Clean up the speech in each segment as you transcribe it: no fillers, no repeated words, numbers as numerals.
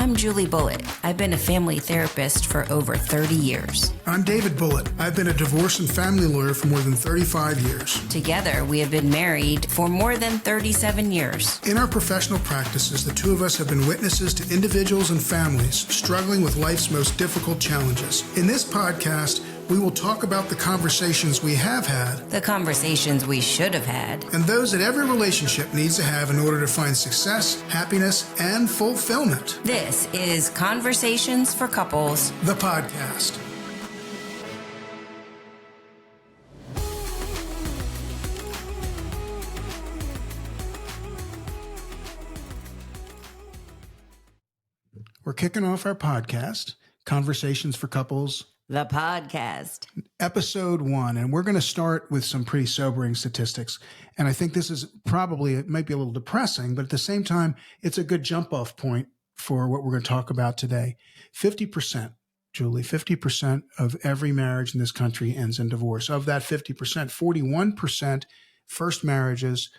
I'm Julie Bullitt. I've been a family therapist for over 30 years. I'm David Bullitt. I've been a divorce and family lawyer for more than 35 years. Together, we have been married for more than 37 years. In our professional practices, the two of us have been witnesses to individuals and families struggling with life's most difficult challenges. In this podcast, we will talk about the conversations we have had, The conversations we should have had, and those that every relationship needs to have in order to find success, happiness, and fulfillment. This is Conversations for Couples, The podcast. We're kicking off our podcast, Conversations for Couples, the podcast. Episode 1, and we're going to start with some pretty sobering statistics. And I think this is probably, it might be a little depressing, but at the same time, it's a good jump off point for what we're going to talk about today. 50%, Julie, 50% of every marriage in this country ends in divorce. Of that 50%, 41% first marriages,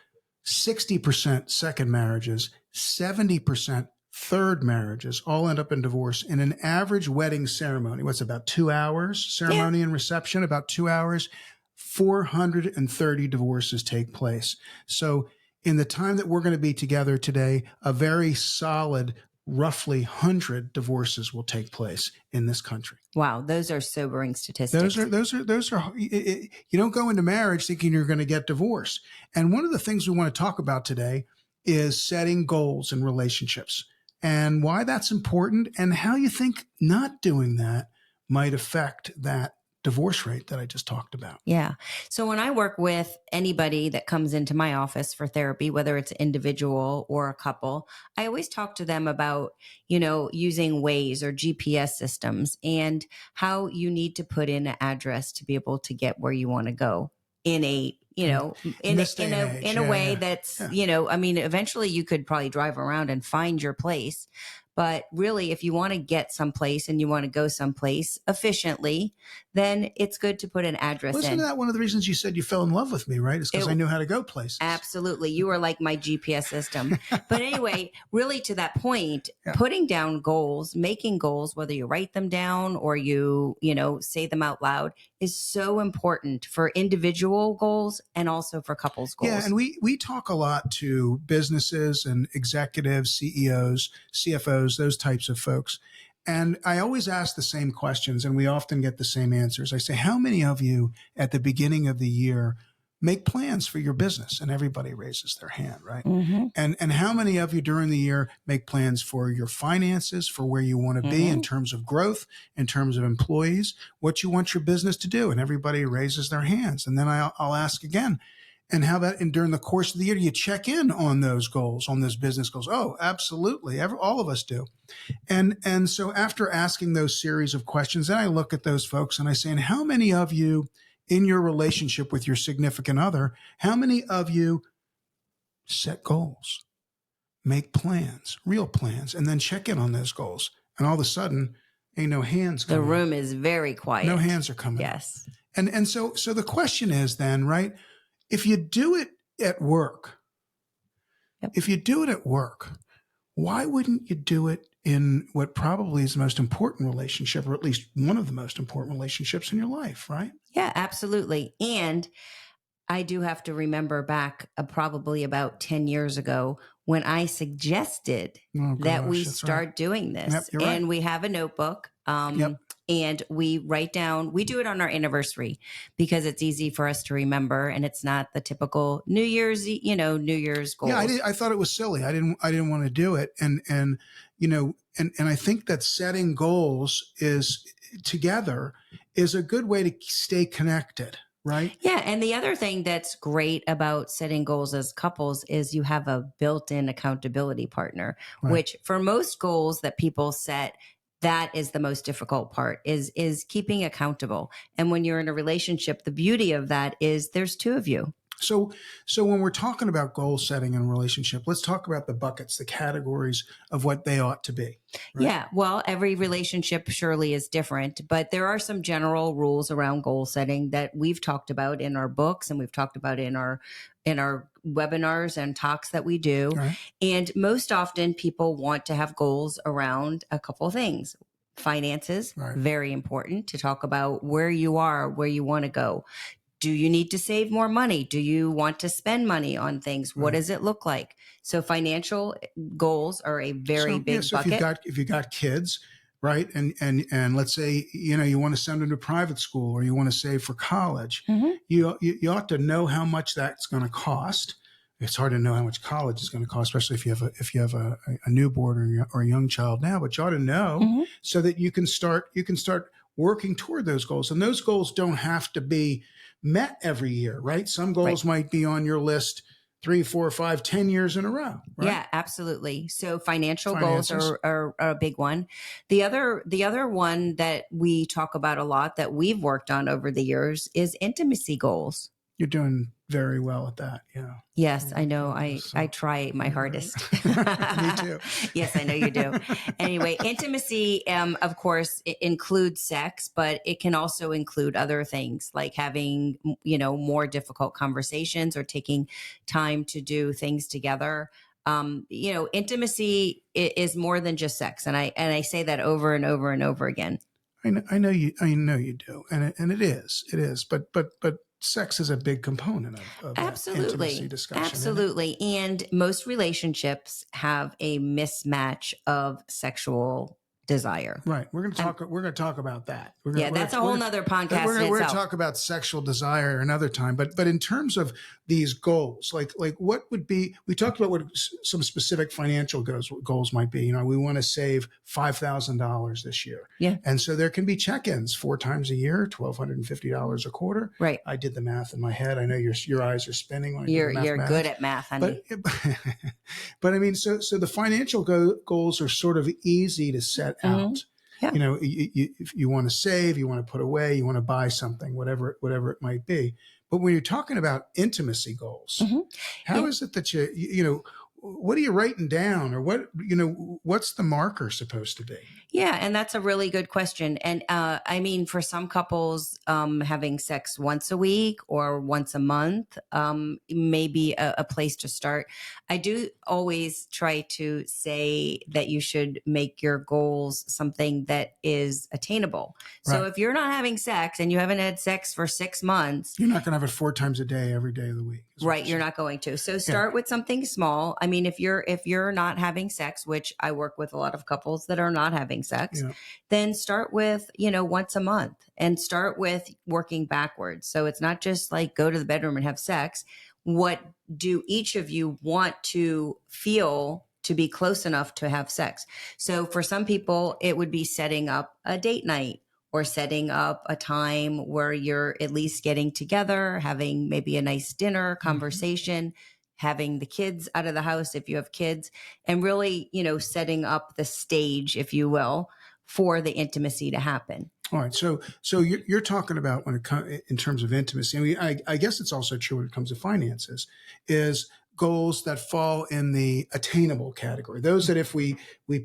60% second marriages, 70% third marriages all end up in divorce. In an average wedding ceremony, what's about 2 hours, ceremony and reception, about 2 hours, 430 divorces take place. So in the time that we're going to be together today, a very solid, roughly 100 divorces will take place in this country. Wow, those are sobering statistics. Those are, you don't go into marriage thinking you're going to get divorced. And one of the things we want to talk about today is setting goals in relationships, and why that's important, and how you think not doing that might affect that divorce rate that I just talked about. Yeah. So when I work with anybody that comes into my office for therapy, whether it's individual or a couple, I always talk to them about, using Waze or GPS systems and how you need to put in an address to be able to get where you want to go in a in a way that's, eventually you could probably drive around and find your place. But really, if you want to get someplace and you want to go someplace efficiently, then it's good to put an address in. Wasn't that one of the reasons you said you fell in love with me, right? It's because I knew how to go places. Absolutely. You were like my GPS system. But anyway, really to that point, putting down goals, making goals, whether you write them down or you say them out loud, is so important for individual goals and also for couples goals. Yeah, and we talk a lot to businesses and executives, CEOs, CFOs, those types of folks. And I always ask the same questions, and we often get the same answers. I say, how many of you at the beginning of the year make plans for your business? And everybody raises their hand, right? Mm-hmm. And how many of you during the year make plans for your finances, for where you want to be in terms of growth, in terms of employees, what you want your business to do? And everybody raises their hands. And then I'll ask again, and how about during the course of the year, do you check in on those goals, on those business goals? Oh, absolutely. All of us do. And so after asking those series of questions, then I look at those folks and I say, and how many of you in your relationship with your significant other, how many of you set goals, make plans, real plans, and then check in on those goals? And all of a sudden, ain't no hands coming. The room is very quiet. No hands are coming. Yes. And so the question is then, right? If you do it at work, why wouldn't you do it in what probably is the most important relationship, or at least one of the most important relationships in your life, right? Yeah, absolutely. And I do have to remember back probably about 10 years ago when I suggested that we start doing this. Yep, you're right. And we have a notebook. And we write down, we do it on our anniversary because it's easy for us to remember, and it's not the typical New Year's goals. Yeah, I thought it was silly. I didn't want to do it. And I think that setting goals together is a good way to stay connected. Right. Yeah. And the other thing that's great about setting goals as couples is you have a built-in accountability partner, right, which for most goals that people set, that is the most difficult part is keeping accountable. And when you're in a relationship, the beauty of that is there's two of you. So, so when we're talking about goal setting in a relationship, let's talk about the buckets, the categories of what they ought to be, right? Yeah, well, every relationship surely is different, but there are some general rules around goal setting that we've talked about in our books and we've talked about in our webinars and talks that we do. Right, And most often people want to have goals around a couple of things. Finances, right, very important to talk about where you are, where you want to go. Do you need to save more money? Do you want to spend money on things? What right. does it look like? So financial goals are a very So yeah, big so bucket. if you got kids, right, and let's say you want to send them to private school or you want to save for college, Mhm. you ought to know how much that's going to cost. It's hard to know how much college is going to cost, especially if you have a newborn or a young child now. But you ought to know Mhm. so that you can start working toward those goals, and those goals don't have to be met every year, right? Some Right. goals might be on your list 3, 4, 5, 10 years in a row, right? Yeah, absolutely. So financial goals Finances. are a big one. The other one that we talk about a lot that we've worked on over the years is intimacy goals. You're doing very well at that. Yeah. Yes, I know. Yeah, I so try my yeah. hardest. Me too. Yes, I know you do. Anyway, intimacy, of course, it includes sex, but it can also include other things like having, more difficult conversations or taking time to do things together. Intimacy is more than just sex, and I say that over and over and over again. I know you do, and it is, but sex is a big component of that intimacy Absolutely. discussion, isn't it? Absolutely. And most relationships have a mismatch of sexual desire. Right. Um, We're going to talk about that. yeah, that's a whole nother podcast in We're going to itself. talk about sexual desire another time. But in terms of these goals, like what would be? We talked about what some specific financial goals might be. We want to save $5,000 this year, Yeah. and so there can be check-ins 4 times a year, $1,250 a quarter. Right. I did the math in my head. I know your eyes are spinning when I do the You're good mathematics. at math, But honey. but I mean, so the financial goals are sort of easy to set Hmm. out. Yeah. If you want to save, you want to put away, you want to buy something, whatever it might be. But when you're talking about intimacy goals, Hmm. how Yeah. is it that what are you writing down, or what's the marker supposed to be? Yeah, and that's a really good question. And I mean, for some couples, having sex once a week or once a month may be a place to start. I do always try to say that you should make your goals something that is attainable. So Right. if you're not having sex and you haven't had sex for 6 months, You're not going to have it 4 times a day, every day of the week, is what right, you're you're saying. not going to. So Yeah. start with something small. I mean, if you're not having sex, which I work with a lot of couples that are not having sex, Yeah. then start with, once a month and start with working backwards. So it's not just like go to the bedroom and have sex. What do each of you want to feel to be close enough to have sex? So for some people, it would be setting up a date night or setting up a time where you're at least getting together, having maybe a nice dinner Mhm. conversation, having the kids out of the house if you have kids, and really, setting up the stage, if you will, for the intimacy to happen. All right. So you're talking about when it comes in terms of intimacy. I mean, I guess it's also true when it comes to finances, is goals that fall in the attainable category. Those that if we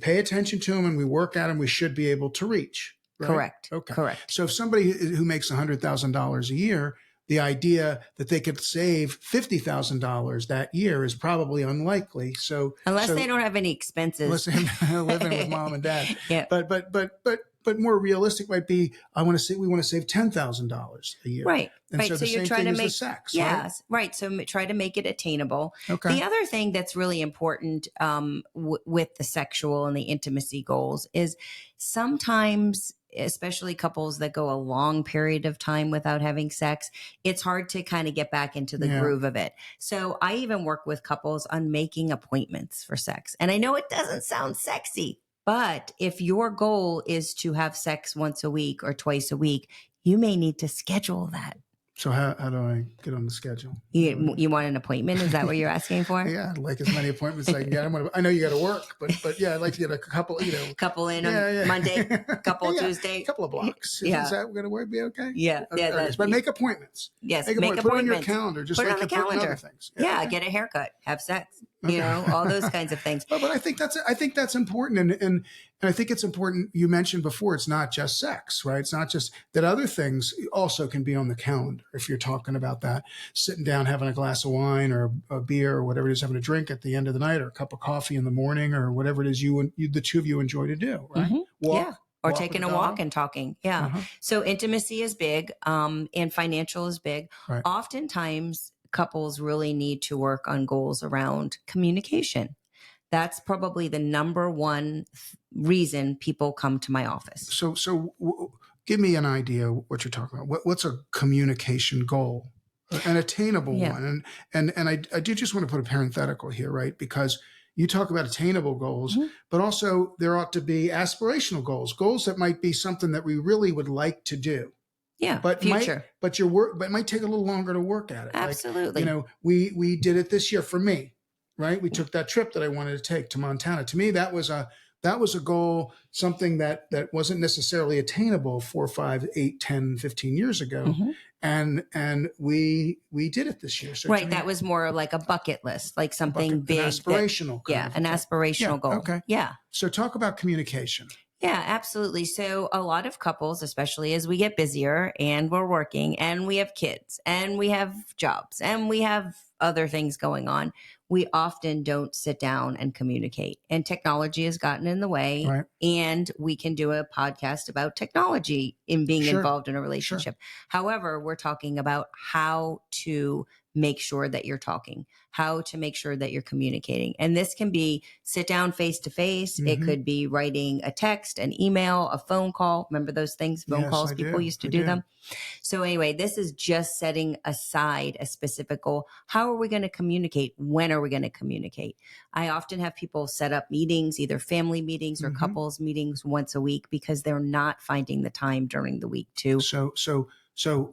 pay attention to them and we work at them, we should be able to reach. Right. Correct. Okay. Correct. So if somebody who makes $100,000 a year, the idea that they could save $50,000 that year is probably unlikely. Unless they So don't have any unless expenses. they're living with mom and dad. Yeah. But more realistic might be we want to save $10,000 a year. Right. And Right. so So the you're same trying thing to as the make, sex, right? yes, right. So try to make it attainable. Okay. The other thing that's really important with the sexual and the intimacy goals is sometimes, especially couples that go a long period of time without having sex, it's hard to kind of get back into the Yeah. groove of it. So I even work with couples on making appointments for sex. And I know it doesn't sound sexy, but if your goal is to have sex once a week or twice a week, you may need to schedule that. So how do I get on the schedule? You want an appointment? Is that what you're asking for? Yeah, I'd like as many appointments as I can get. I know you got to work, but yeah, I'd like to get a couple. Couple in on Yeah, Monday, yeah, couple yeah, Tuesday. a couple of blocks. Is Yeah. that going to work? Be okay? Yeah. Yeah. Okay, but make appointments. Yes. Make Make appointments. Put it on your appointments. calendar, just Put it like on the you're putting calendar. other things. Yeah. Okay. Get a haircut. Have sex. Okay. All those kinds of things. But I think that's important, and I think it's important. You mentioned before, it's not just sex, right? It's not just that. Other things also can be on the calendar if you're talking about that. Sitting down, having a glass of wine or a beer or whatever it is, having a drink at the end of the night, or a cup of coffee in the morning, or whatever it is the two of you enjoy to do, right? Mm-hmm. Yeah. Or walk taking with a the walk dog. and talking. Yeah. Uh-huh. So intimacy is big, and financial is big. Right. Oftentimes, couples really need to work on goals around communication. That's probably the number one reason people come to my office. So give me an idea what you're talking about. What's a communication goal? An attainable one. And I do just want to put a parenthetical here, right? Because you talk about attainable goals, but also there ought to be aspirational goals that might be something that we really would like to do. Yeah, but future. But it might take a little longer to work at it. Absolutely. Like, we did it this year for me, right? We took that trip that I wanted to take to Montana. To me, that was a goal, something that wasn't necessarily attainable 4, 5, 8, 10, 15 years ago. And we did it this year. So right. That was more like a bucket list, like something big. An aspirational. An aspirational goal. Okay. Yeah. So talk about communication. Yeah, absolutely. So a lot of couples, especially as we get busier and we're working and we have kids and we have jobs and we have other things going on, we often don't sit down and communicate. And technology has gotten in the way. Right. And we can do a podcast about technology in being involved in a relationship. However, we're talking about how to make sure that you're talking, how to make sure that you're communicating. And this can be sit down face to face. It could be writing a text, an email, a phone call. Remember those things, phone calls? People used to do them. So anyway, this is just setting aside a specific goal. How are we going to communicate? When are we going to communicate? I often have people set up meetings, either family meetings or couples meetings once a week because they're not finding the time during the week to. So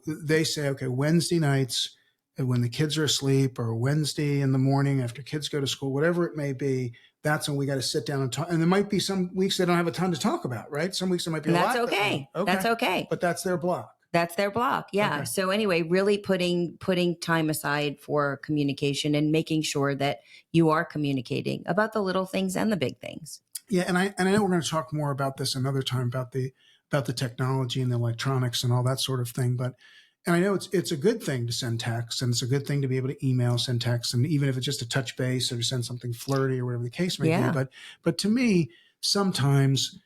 they say, okay, Wednesday nights, when the kids are asleep, or Wednesday in the morning after kids go to school, whatever it may be, that's when we got to sit down and talk. And there might be some weeks they don't have a ton to talk about, right? Some weeks there might be a lot. That's okay. That's okay. But that's their block. That's their block. Yeah. Okay. So anyway, really putting time aside for communication and making sure that you are communicating about the little things and the big things. Yeah. And I know we're going to talk more about this another time, about the technology and the electronics and all that sort of thing. And I know it's a good thing to send texts, and it's a good thing to be able to email, send texts, and even if it's just a touch base or to send something flirty or whatever the case may be. But to me, sometimes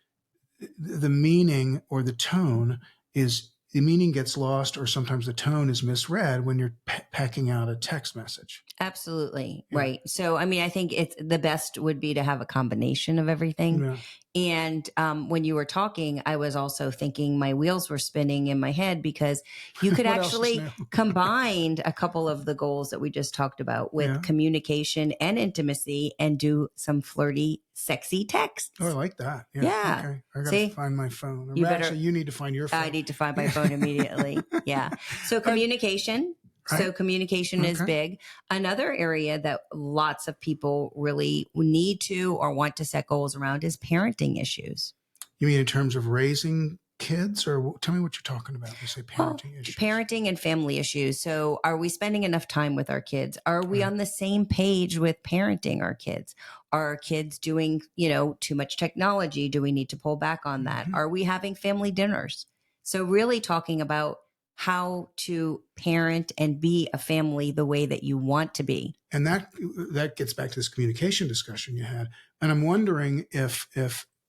the meaning or the tone gets lost, or sometimes the tone is misread when you're packing out a text message. Absolutely. Yeah. Right. So, I mean, I think it's the best would be to have a combination of everything. Yeah. And when you were talking, I was also thinking my wheels were spinning in my head, because you could actually combine a couple of the goals that we just talked about with communication and intimacy and do some flirty, sexy texts. Oh, I like that. Yeah. Okay. I got to find my phone. You you need to find your phone. I need to find my phone immediately. Yeah. So communication. So communication is big. Another area that lots of people really need to or want to set goals around is parenting issues. You mean in terms of raising kids, or tell me what you're talking about when you say parenting issues? Parenting and family issues. So are we spending enough time with our kids? Are we on the same page with parenting our kids? Are our kids doing, too much technology? Do we need to pull back on that? Are we having family dinners? So really talking about how to parent and be a family the way that you want to be. And that gets back to this communication discussion you had. And I'm wondering if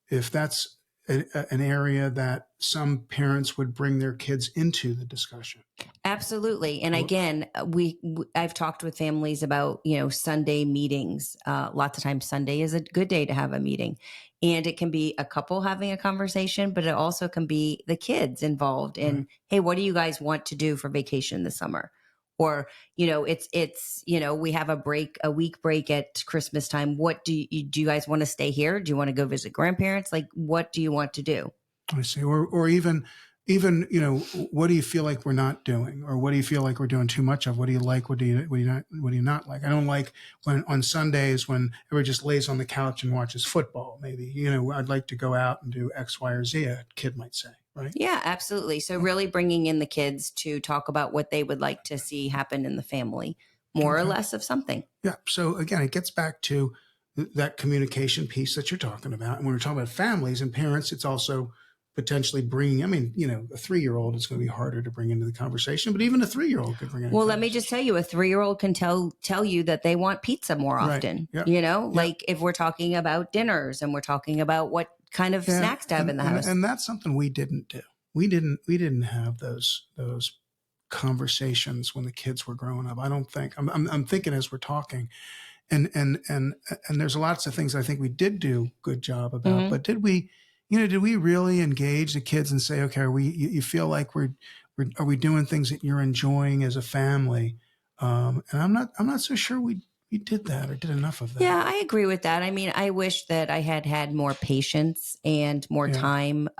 that's an area that some parents would bring their kids into the discussion. Absolutely. And again, I've talked with families about, Sunday meetings. Lots of times Sunday is a good day to have a meeting. And it can be a couple having a conversation, but it also can be the kids involved in, hey, what do you guys want to do for vacation this summer? Or, it's we have a week break at Christmas time. What do you guys want to stay here? Do you want to go visit grandparents? Like, what do you want to do? I see. Or even even, what do you feel like we're not doing, or what do you feel like we're doing too much of? What do you like? What do you not like? I don't like when on Sundays when everybody just lays on the couch and watches football. Maybe, I'd like to go out and do X, Y, or Z. A kid might say, right? Yeah, absolutely. So really bringing in the kids to talk about what they would like to see happen in the family, more or less of something. Yeah. So again, it gets back to that communication piece that you're talking about. And when we're talking about families and parents, it's also potentially bringing, a 3-year-old is going to be harder to bring into the conversation, but even a 3-year-old could bring in. Well, let me just tell you, a 3-year-old can tell you that they want pizza more often. Right. Yep. Like if we're talking about dinners and we're talking about what kind of snacks to have in the house. And that's something we didn't do. We didn't have those conversations when the kids were growing up. I don't think I'm thinking as we're talking, and there's lots of things I think we did do a good job about, but did we really engage the kids and say, okay, you feel like are we doing things that you're enjoying as a family? And I'm not so sure we did that or did enough of that. Yeah, I agree with that. I mean, I wish that I had more patience and more time.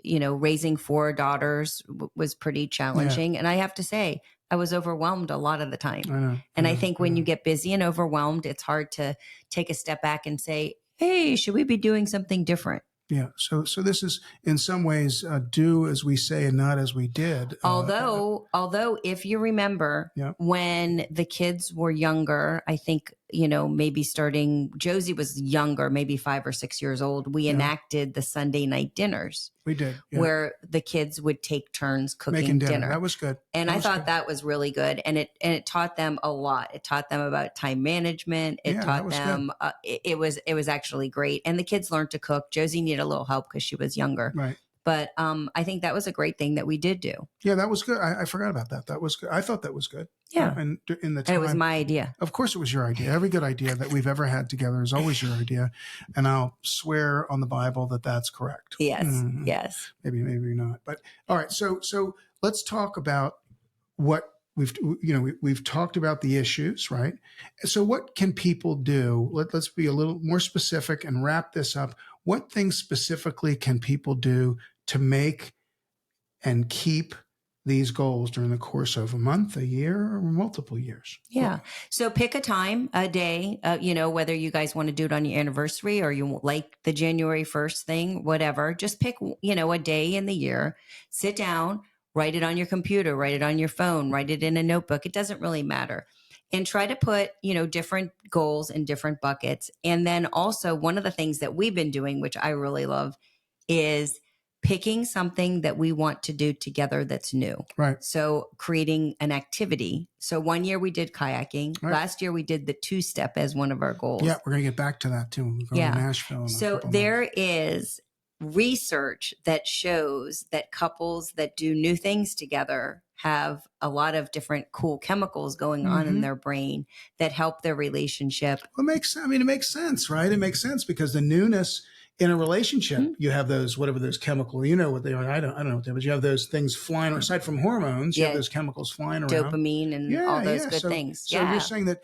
Raising 4 daughters was pretty challenging. And I have to say, I was overwhelmed a lot of the time. I think when you get busy and overwhelmed, it's hard to take a step back and say, hey, should we be doing something different? Yeah. So this is in some ways do as we say and not as we did. Although if you remember when the kids were younger, I think, maybe starting, Josie was younger, maybe 5 or 6 years old. We enacted the Sunday night dinners. We did. Yeah. Where the kids would take turns cooking making dinner. That was good. And I thought that was really good. And it taught them a lot. It taught them about time management. It taught them, it was actually great. And the kids learned to cook. Josie needed a little help because she was younger. Right. But I think that was a great thing that we did do. Yeah, that was good. I forgot about that. That was good. I thought that was good. Yeah. And in the time, it was my idea. Of course it was your idea. Every good idea that we've ever had together is always your idea. And I'll swear on the Bible that that's correct. Yes. Mm-hmm. Yes. Maybe not. But all right. So let's talk about what we've talked about the issues, right? So what can people do? Let's be a little more specific and wrap this up. What things specifically can people do to make and keep these goals during the course of a month, a year, or multiple years? Yeah. So pick a time, a day, whether you guys want to do it on your anniversary or you like the January 1st thing, whatever, just pick, a day in the year, sit down, write it on your computer, write it on your phone, write it in a notebook. It doesn't really matter. And try to put, different goals in different buckets. And then also one of the things that we've been doing, which I really love, is picking something that we want to do together that's new. Right. So creating an activity. So one year we did kayaking. Right. Last year we did the 2-step as one of our goals. Yeah, we're going to get back to that too. We're going to Nashville. So there is research that shows that couples that do new things together have a lot of different cool chemicals going on in their brain that help their relationship. Well, it makes sense, right? It makes sense because the newness in a relationship, you have those, whatever those chemicals, what they are. I don't know what they are, but you have those things flying, aside from hormones, you have those chemicals flying around. Dopamine and all those good things. So you're saying that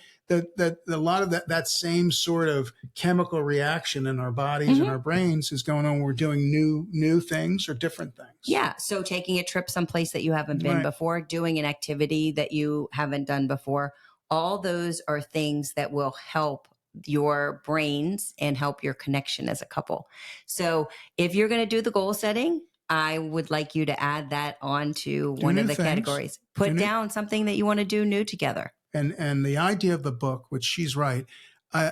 a lot of that same sort of chemical reaction in our bodies and our brains is going on when we're doing new things or different things. Yeah. So taking a trip someplace that you haven't been before, doing an activity that you haven't done before, all those are things that will help your brains and help your connection as a couple. So if you're going to do the goal setting, I would like you to add that onto one of the categories. Put down something that you want to do new together. And the idea of the book, which she's right, I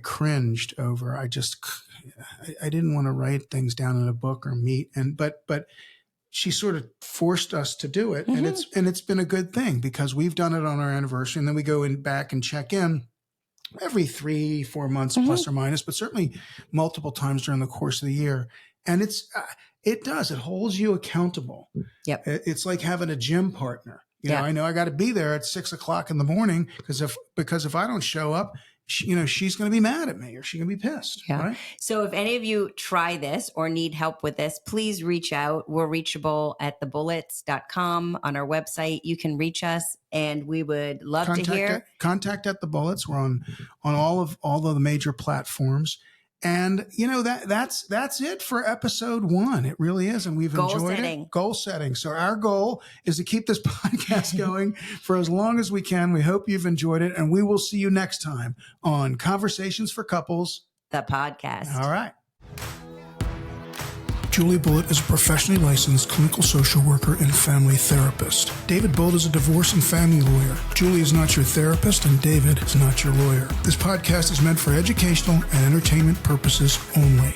cringed over. I didn't want to write things down in a book or meet. But she sort of forced us to do it. And it's been a good thing because we've done it on our anniversary. And then we go back and check in every 3-4 months plus or minus, but certainly multiple times during the course of the year. And it holds you accountable. Yep. It's like having a gym partner. I know I got to be there at 6 o'clock in the morning because if I don't show up, she's going to be mad at me or she's going to be pissed. Yeah. Right? So if any of you try this or need help with this, please reach out. We're reachable at thebulitts.com on our website. You can reach us and we would love to hear. Contact at the Bulitts. We're on all of the major platforms. And that's it for episode 1. It really is, and we've enjoyed it. Goal setting. So our goal is to keep this podcast going for as long as we can. We hope you've enjoyed it, and we will see you next time on Conversations for Couples, the podcast. All right. Julie Bullitt is a professionally licensed clinical social worker and family therapist. David Bullitt is a divorce and family lawyer. Julie is not your therapist, and David is not your lawyer. This podcast is meant for educational and entertainment purposes only.